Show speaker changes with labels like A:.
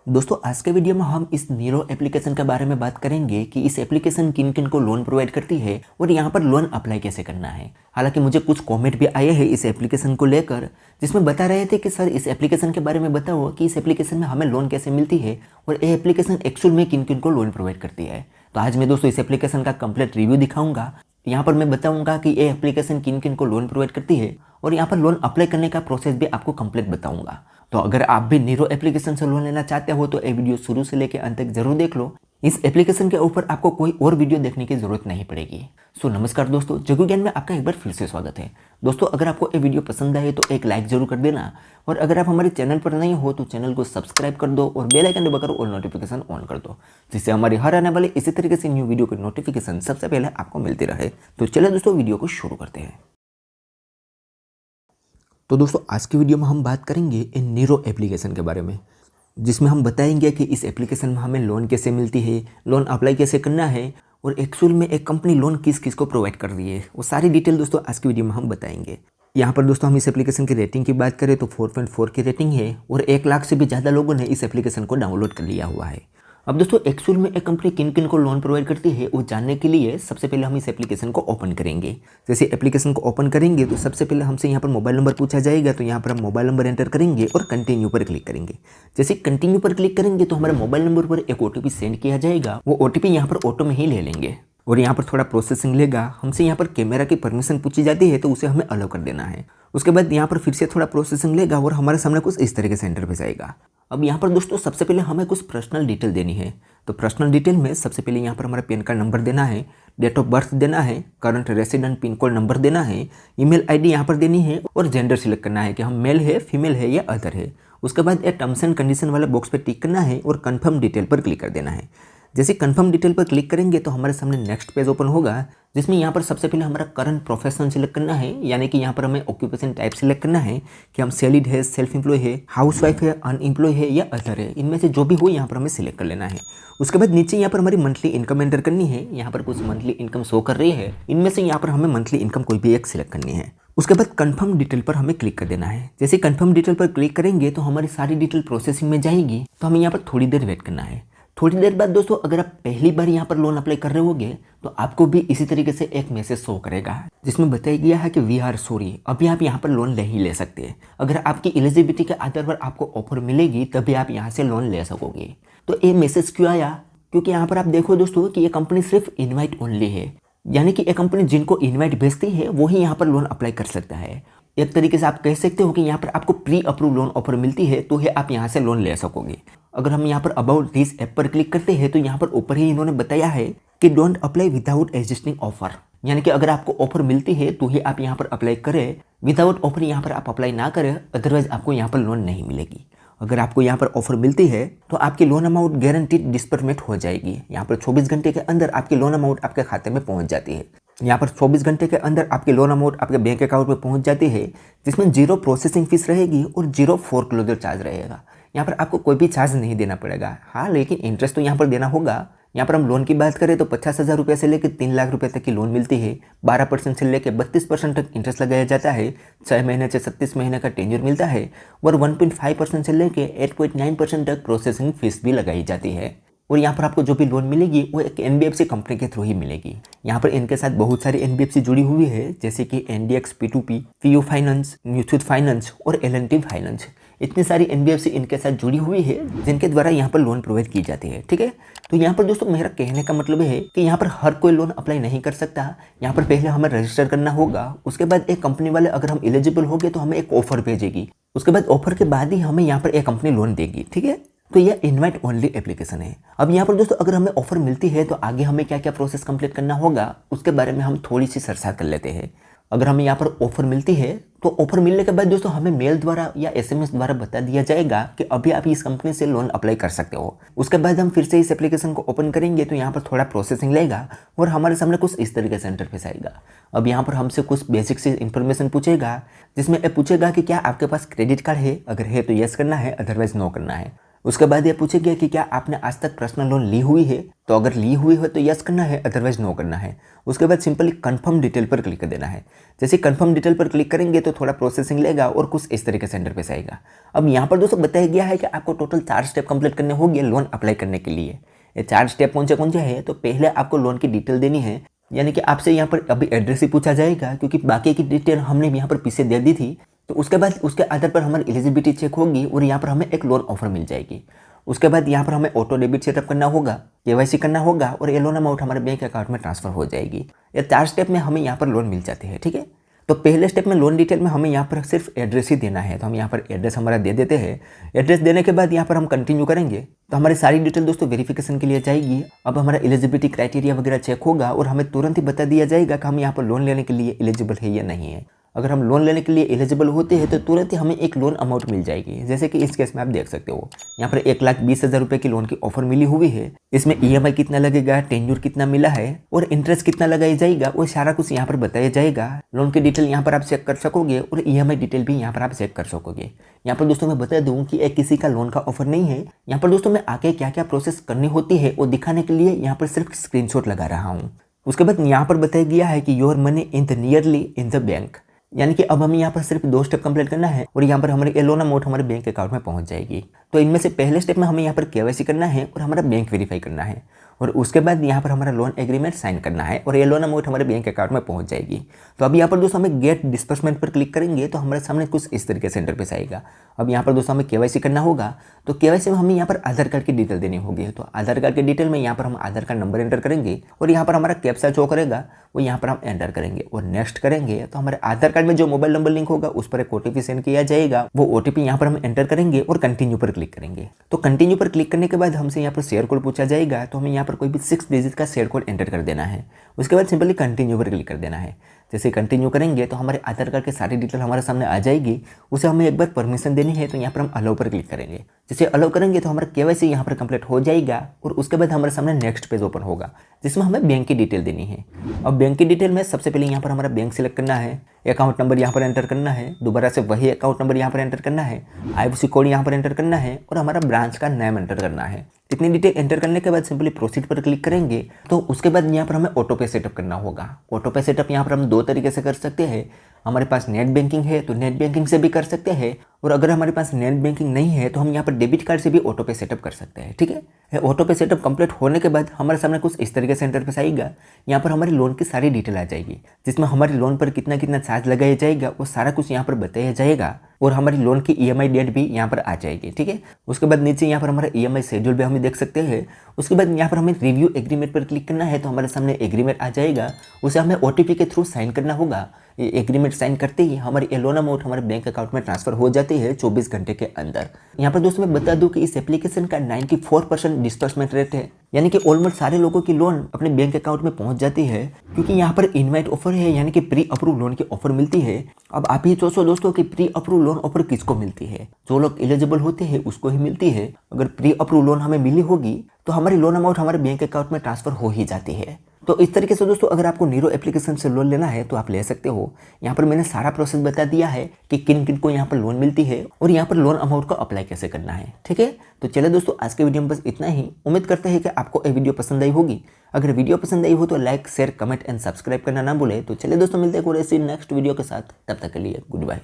A: दोस्तों आज के वीडियो में हम इस नीरो एप्लीकेशन के बारे में बात करेंगे कि इस एप्लीकेशन किन किन को लोन प्रोवाइड करती है और यहाँ पर लोन अप्लाई कैसे करना है। हालांकि मुझे कुछ कमेंट भी आए हैं इस एप्लीकेशन को लेकर, जिसमें बता रहे थे कि सर इस एप्लीकेशन के बारे में बताओ कि इस एप्लीकेशन में हमें लोन कैसे मिलती है और ये एप्लीकेशन एक्चुअल में किन किन को लोन प्रोवाइड करती है। तो आज मैं दोस्तों इस एप्लीकेशन का कंप्लीट रिव्यू दिखाऊंगा। यहाँ पर मैं बताऊंगा कि ये एप्लीकेशन किन किन को लोन प्रोवाइड करती है और यहाँ पर लोन अप्लाई करने का प्रोसेस भी आपको कंप्लीट बताऊंगा। तो अगर आप भी नीरो एप्लीकेशन से लोन लेना चाहते हो तो ये वीडियो शुरू से लेकर अंत तक जरूर देख लो। इस एप्लीकेशन के ऊपर आपको कोई और वीडियो देखने की जरूरत नहीं पड़ेगी। नमस्कार दोस्तों, जगू ज्ञान में आपका एक बार फिर से स्वागत है। दोस्तों अगर आपको ये वीडियो पसंद आए तो एक लाइक जरूर कर देना और अगर आप हमारे चैनल पर नहीं हो तो चैनल को सब्सक्राइब कर दो और बेल आइकन दबाकर ऑल नोटिफिकेशन ऑन कर दो, जिससे हमारी हर आने वाले इसी तरीके से न्यू वीडियो की नोटिफिकेशन सबसे पहले आपको मिलती रहे। तो चलिए दोस्तों वीडियो को शुरू करते हैं। तो दोस्तों आज की वीडियो में हम बात करेंगे इन नीरो एप्लीकेशन के बारे में, जिसमें हम बताएंगे कि इस एप्लीकेशन में हमें लोन कैसे मिलती है, लोन अप्लाई कैसे करना है और एक्चुअल में एक कंपनी लोन किस किस को प्रोवाइड कर रही है। वो सारी डिटेल दोस्तों आज की वीडियो में हम बताएंगे। यहाँ पर दोस्तों हम इस एप्लीकेशन की रेटिंग की बात करें तो 4.4 की रेटिंग है और 1 लाख से भी ज़्यादा लोगों ने इस एप्लीकेशन को डाउनलोड कर लिया हुआ है। अब दोस्तों एक्चुअल में एक कंपनी किन किन को लोन प्रोवाइड करती है वो जानने के लिए सबसे पहले हम इस एप्लीकेशन को ओपन करेंगे। जैसे एप्लीकेशन को ओपन करेंगे तो सबसे पहले हमसे यहाँ पर मोबाइल नंबर पूछा जाएगा, तो यहाँ पर हम मोबाइल नंबर एंटर करेंगे और कंटिन्यू पर क्लिक करेंगे। जैसे कंटिन्यू पर क्लिक करेंगे तो हमारे मोबाइल नंबर पर एक OTP सेंड किया जाएगा। वो OTP यहाँ पर ऑटो में ही ले लेंगे और यहाँ पर थोड़ा प्रोसेसिंग लेगा। हमसे यहाँ पर कैमरा की परमिशन पूछी जाती है तो उसे हमें अलाउ कर देना है। उसके बाद यहाँ पर फिर से थोड़ा प्रोसेसिंग लेगा और हमारे सामने कुछ इस तरीके से इंटरफेस आएगा। अब यहाँ पर दोस्तों सबसे पहले हमें कुछ पर्सनल डिटेल देनी है। तो पर्सनल डिटेल में सबसे पहले यहाँ पर हमारा पैन कार्ड नंबर देना है, डेट ऑफ बर्थ देना है, current resident pin code number देना है, ईमेल आईडी यहाँ पर देनी है और जेंडर सिलेक्ट करना है कि हम मेल है, फीमेल है या अदर है। उसके बाद एक टर्म्स एंड कंडीशन वाले बॉक्स पर टिक करना है और कन्फर्म डिटेल पर क्लिक कर देना है। जैसे कंफर्म डिटेल पर क्लिक करेंगे तो हमारे सामने नेक्स्ट पेज ओपन होगा, जिसमें यहाँ पर सबसे पहले हमारा करंट प्रोफेशन सिलेक्ट करना है, यानी कि यहाँ पर हमें ऑक्यूपेशन टाइप सिलेक्ट करना है कि हम सैलरीड है, सेल्फ एम्प्लॉय है, हाउसवाइफ है, अनएम्प्लॉय है या अदर है। इनमें से जो भी हो यहाँ पर हमें सिलेक्ट कर लेना है। उसके बाद नीचे यहाँ पर हमारी मंथली इनकम एंटर करनी है। यहाँ पर कुछ मंथली इनकम शो कर रही है, इनमें से यहाँ पर हमें मंथली इनकम कोई भी एक सिलेक्ट करनी है। उसके बाद कंफर्म डिटेल पर हमें क्लिक कर देना है। जैसे कंफर्म डिटेल पर क्लिक करेंगे तो हमारी सारी डिटेल प्रोसेसिंग में जाएगी, तो हमें यहाँ पर थोड़ी देर वेट करना है। थोड़ी देर बाद दोस्तों अगर आप पहली बार यहाँ पर लोन अप्लाई कर रहे होगे तो आपको भी इसी तरीके से एक मैसेज शो करेगा, जिसमें बताया गया है कि वी आर सॉरी, अभी आप यहाँ पर लोन नहीं ले सकते। अगर आपकी एलिजिबिलिटी के आधार पर आपको ऑफर मिलेगी तभी आप यहाँ से लोन ले सकोगे। तो ये मैसेज क्यों आया? क्योंकि यहाँ पर आप देखो दोस्तों कि ये कंपनी सिर्फ इन्वाइट ओनली है, यानी कि ये कंपनी जिनको इन्वाइट भेजती है वही यहाँ पर लोन अप्लाई कर सकता है। एक तरीके से आप कह सकते हो कि यहाँ पर आपको प्री अप्रूव लोन ऑफर मिलती है तो आप यहाँ से लोन ले सकोगे। अगर हम यहाँ पर अबाउट दिस ऐप पर क्लिक करते हैं तो यहाँ पर ऊपर ही इन्होंने बताया है कि don't apply without existing offer, यानी कि अगर आपको ऑफर मिलती है तो ही आप यहाँ पर अप्लाई करें, विदाउट ऑफर यहाँ पर आप अप्लाई ना करें, अदरवाइज आपको यहाँ पर लोन नहीं मिलेगी। अगर आपको यहाँ पर ऑफर मिलती है तो आपकी लोन अमाउंट गारंटीड डिस्बर्समेंट हो जाएगी। यहाँ पर 24 घंटे के अंदर आपकी लोन अमाउंट आपके खाते में पहुँच जाती है। यहाँ पर 24 घंटे के अंदर आपकी लोन अमाउंट आपके बैंक अकाउंट में पहुँच जाती है, जिसमें 0 प्रोसेसिंग फीस रहेगी और 0 फोरक्लोजर चार्ज रहेगा। यहाँ पर आपको कोई भी चार्ज नहीं देना पड़ेगा। हाँ, लेकिन इंटरेस्ट तो यहाँ पर देना होगा। यहाँ पर हम लोन की बात करें तो 50,000 रुपये से लेकर 3 लाख रुपये तक की लोन मिलती है। 12% से लेकर 32% तक इंटरेस्ट लगाया जाता है। 6 महीने से 36 महीने का टेन्योर मिलता है और 1.5% से लेकर 8.9% तक प्रोसेसिंग फीस भी लगाई जाती है। और यहाँ पर आपको जो भी लोन मिलेगी वो एक NBFC कंपनी के थ्रू ही मिलेगी। यहाँ पर इनके साथ बहुत सारी NBFC जुड़ी हुई है, जैसे कि NDX P2P, PU finance, mutual finance और L&T फाइनेंस। इतनी सारी NBFC इनके साथ जुड़ी हुई है जिनके द्वारा यहाँ पर लोन प्रोवाइड की जाती है। ठीक है, तो यहाँ पर दोस्तों मेरा कहने का मतलब है कि यहाँ पर हर कोई लोन अप्लाई नहीं कर सकता। यहाँ पर पहले हमें रजिस्टर करना होगा। उसके बाद एक कंपनी वाले अगर हम एलिजिबल हो गए तो हमें एक ऑफर भेजेगी। उसके बाद ऑफर के बाद ही हमें यहाँ पर एक कंपनी लोन देगी। ठीक है, तो यह इनवाइट ओनली एप्लीकेशन है। अब यहाँ पर दोस्तों अगर हमें ऑफर मिलती है तो आगे हमें क्या क्या प्रोसेस कंप्लीट करना होगा उसके बारे में हम थोड़ी सी चर्चा कर लेते हैं। अगर हमें यहाँ पर ऑफर मिलती है तो ऑफर मिलने के बाद दोस्तों हमें मेल द्वारा या SMS द्वारा बता दिया जाएगा कि अभी आप इस कंपनी से लोन अप्लाई कर सकते हो। उसके बाद हम फिर से इस एप्लीकेशन को ओपन करेंगे तो यहाँ पर थोड़ा प्रोसेसिंग लेगा और हमारे सामने कुछ इस तरीके से इंटरफेस आएगा। अब यहाँ पर हमसे कुछ बेसिक सी इन्फॉर्मेशन पूछेगा, जिसमें ये पूछेगा कि क्या आपके पास क्रेडिट कार्ड है, अगर है तो यस करना है, अदरवाइज नो करना है। उसके बाद ये पूछेगा कि क्या आपने आज तक पर्सनल लोन ली हुई है, तो अगर ली हुई है तो यस करना है, अदरवाइज नो करना है। उसके बाद सिंपली कंफर्म डिटेल पर क्लिक कर देना है। जैसे कंफर्म डिटेल पर क्लिक करेंगे तो थोड़ा प्रोसेसिंग लेगा और कुछ इस तरीके से इंटरफेस आएगा। अब यहाँ पर दोस्तों बताया गया है कि आपको टोटल 4 स्टेप कंप्लीट करने होंगे लोन अप्लाई करने के लिए। ये 4 स्टेप कौन से है, तो पहले आपको लोन की डिटेल देनी है, यानी कि आपसे यहाँ पर अभी एड्रेस ही पूछा जाएगा, क्योंकि बाकी की डिटेल हमने यहाँ पर पीछे दे दी थी। तो उसके बाद उसके आधार पर हमारी एलिजिबिलिटी चेक होगी और यहाँ पर हमें एक लोन ऑफर मिल जाएगी। उसके बाद यहाँ पर हमें ऑटो डेबिट सेटअप करना होगा, केवाईसी करना होगा और ये लोन अमाउंट हमारे बैंक अकाउंट में ट्रांसफर हो जाएगी। ये 4 स्टेप में हमें यहाँ पर लोन मिल जाते हैं, ठीक है। तो पहले स्टेप में लोन डिटेल में हमें यहाँ पर सिर्फ एड्रेस ही देना है, तो हम यहाँ पर एड्रेस हमारा दे देते हैं। एड्रेस देने के बाद यहाँ पर हम कंटिन्यू करेंगे तो हमारी सारी डिटेल दोस्तों वेरिफिकेशन के लिए जाएगी। अब हमारा एलिजिबिलिटी क्राइटेरिया वगैरह चेक होगा और हमें तुरंत ही बता दिया जाएगा कि हम यहाँ पर लोन लेने के लिए एलिजिबल है या नहीं है। अगर हम लोन लेने के लिए एलिजिबल होते हैं तो तुरंत ही हमें एक लोन अमाउंट मिल जाएगी। जैसे कि इस केस में आप देख सकते हो यहाँ पर 1,20,000 रुपये की लोन की ऑफर मिली हुई है। इसमें EMI कितना लगेगा, टेन्योर कितना मिला है और इंटरेस्ट कितना लगाया जाएगा, वो सारा कुछ यहाँ पर बताया जाएगा। लोन की डिटेल यहाँ पर आप चेक कर सकोगे और EMI डिटेल भी यहाँ पर आप चेक कर सकोगे। यहाँ पर दोस्तों मैं बता दूँ कि एक किसी का लोन का ऑफर नहीं है। यहाँ पर दोस्तों मैं आगे क्या क्या प्रोसेस करनी होती है वो दिखाने के लिए यहाँ पर सिर्फ स्क्रीनशॉट लगा रहा हूँ। उसके बाद यहाँ पर बताया गया है कि your money in the nearly in the bank, यानी कि अब हमें यहाँ पर सिर्फ 2 स्टेप कंप्लीट करना है और यहाँ पर हमारी लोन अमाउंट हमारे बैंक अकाउंट में पहुँच जाएगी। तो इनमें से पहले स्टेप में हमें यहाँ पर केवाईसी करना है और हमारा बैंक वेरीफाई करना है और उसके बाद यहाँ पर हमारा लोन एग्रीमेंट साइन करना है और ये लोन अमाउंट हमारे बैंक अकाउंट में पहुँच जाएगी। तो अब यहाँ पर दोस्तों हमें गेट डिस्बर्समेंट पर क्लिक करेंगे तो हमारे सामने कुछ इस तरीके से इंटरफेस आएगा। अब यहाँ पर दोस्तों हमें केवाईसी करना होगा, तो केवाईसी में हमें यहाँ पर आधार कार्ड की डिटेल देनी होगी। तो आधार कार्ड की डिटेल में यहाँ पर हम आधार कार्ड नंबर एंटर करेंगे और यहाँ पर हमारा कैप्चा शो करेगा, वो यहाँ पर हम एंटर करेंगे और नेक्स्ट करेंगे तो हमारे आधार कार्ड में जो मोबाइल नंबर लिंक होगा उस पर एक OTP सेंड किया जाएगा। वो OTP यहाँ पर हम एंटर करेंगे और कंटिन्यू पर क्लिक करेंगे। तो कंटिन्यू पर क्लिक करने के बाद हमसे यहाँ पर शेयर कोड पूछा जाएगा, तो हमें यहाँ पर कोई भी 6 डिजिट का शेयर कोड एंटर कर देना है। उसके बाद सिंपली कंटिन्यू पर क्लिक कर देना है। जैसे कंटिन्यू करेंगे तो हमारे आधार कार्ड की सारी डिटेल हमारे सामने आ जाएगी। उसे हमें एक बार परमिशन देनी है, तो यहाँ पर हम अलाउ पर क्लिक करेंगे। जैसे अलाउ करेंगे तो हमारा केवाईसी यहाँ पर कंप्लीट हो जाएगा और उसके बाद हमारे सामने नेक्स्ट पेज ओपन होगा जिसमें हमें बैंक की डिटेल देनी है। अब बैंक की डिटेल में सबसे पहले यहाँ पर हमारा बैंक सिलेक्ट करना है, अकाउंट नंबर यहाँ पर एंटर करना है, दोबारा से वही अकाउंट नंबर यहाँ पर एंटर करना है, IFSC कोड यहाँ पर एंटर करना है और हमारा ब्रांच का नाम एंटर करना है। इतनी डिटेल एंटर करने के बाद सिंपली प्रोसीड पर क्लिक करेंगे तो उसके बाद यहाँ पर हमें ऑटो पे सेटअप करना होगा। ऑटो पे सेटअप यहाँ पर हम 2 तरीके से कर सकते हैं। हमारे पास नेट बैंकिंग है तो नेट बैंकिंग से भी कर सकते हैं और अगर हमारे पास नेट बैंकिंग नहीं है तो हम यहाँ पर डेबिट कार्ड से भी ऑटो पे सेटअप कर सकते हैं, ठीक है। ऑटो पे सेटअप कंप्लीट होने के बाद हमारे सामने कुछ इस तरीके से इंटरफेस आएगा। यहाँ पर हमारी लोन की सारी डिटेल आ जाएगी जिसमें हमारी लोन पर कितना कितना चार्ज लगाया जाएगा वो सारा कुछ यहाँ पर बताया जाएगा और हमारी लोन की EMI डेट भी यहाँ पर आ जाएगी, ठीक है। उसके बाद नीचे यहाँ पर हमारा EMI शेड्यूल भी हम देख सकते हैं। उसके बाद यहाँ पर हमें रिव्यू एग्रीमेंट पर क्लिक करना है तो हमारे सामने एग्रीमेंट आ जाएगा। उसे हमें OTP के थ्रू साइन करना होगा। ये एग्रीमेंट साइन करते ही हमारी लोन अमाउंट हमारे बैंक अकाउंट में ट्रांसफर हो जाती है 24 घंटे के अंदर। यहाँ पर दोस्तों मैं बता दूं कि इस एप्लीकेशन का 94% डिस्बर्समेंट रेट है, यानी कि ऑलमोस्ट सारे लोगों की लोन अपने बैंक अकाउंट में पहुंच जाती है, क्योंकि यहाँ पर इनवाइट ऑफर है, यानी कि प्री अप्रूव लोन की ऑफर मिलती है। अब आप ही सोचो दोस्तों कि प्री अप्रूव लोन ऑफर किसको मिलती है, जो लोग एलिजिबल होते हैं उसको ही मिलती है। अगर प्री अप्रूव लोन हमें मिली होगी तो हमारी लोन अमाउंट हमारे बैंक अकाउंट में ट्रांसफर हो ही जाती है। तो इस तरीके से दोस्तों अगर आपको नीरो एप्लीकेशन से लोन लेना है तो आप ले सकते हो। यहाँ पर मैंने सारा प्रोसेस बता दिया है कि किन किन को यहाँ पर लोन मिलती है और यहाँ पर लोन अमाउंट को अप्लाई कैसे करना है, ठीक है। तो चलिए दोस्तों आज के वीडियो में बस इतना ही। उम्मीद करते हैं कि आपको ये वीडियो पसंद आई होगी। अगर वीडियो पसंद आई हो तो like, share, comment and subscribe करना ना भूले। तो चलिए दोस्तों मिलते हैं कोई ऐसी नेक्स्ट वीडियो के साथ, तब तक के लिए गुड बाय।